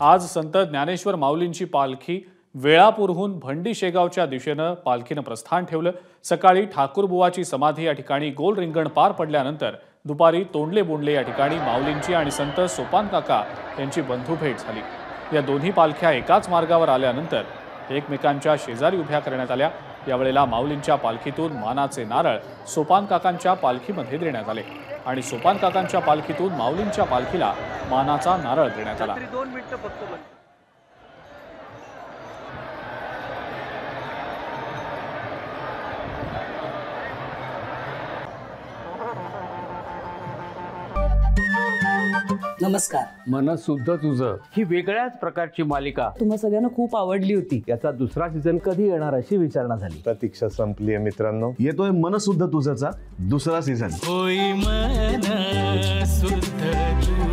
आज संत ज्ञानेश्वर माऊलींची पालखी वेळापूरहून भंडी शेगावच्या दिशेनं पालखीनं प्रस्थान ठेवलं। सकाळी ठाकूरबुवाची समाधी या ठिकाणी गोल रिंगण पार पडल्यानंतर दुपारी तोंडले बोंडले या ठिकाणी माऊलींची आणि संत सोपान काका यांची बंधुभेट झाली। या दोन्ही पालख्या एकाच मार्गावर आल्यानंतर एकमेकांच्या शेजारी उभ्या करण्यात आल्या। यावेळेला माऊलींच्या पालखीतून मानाचे नारळ सोपान काकांच्या पालखीमध्ये देण्यात आले आणि सोपान काकांच्या पालखीतून माऊलींच्या पालखीला मानाचा नारळ देण्यात आला। नमस्कार। मन शुद्ध तुझं ही वेगळ्याच प्रकारची मालिका तुम्हा सगळ्यांना खूप आवडली होती। याचा दुसरा सीझन कधी येणार अशी विचारणा झाली। प्रतीक्षा संपली आहे मित्रांनो, येतोय मन शुद्ध तुझचा दुसरा सीझन। होई मन शुद्ध तुझं।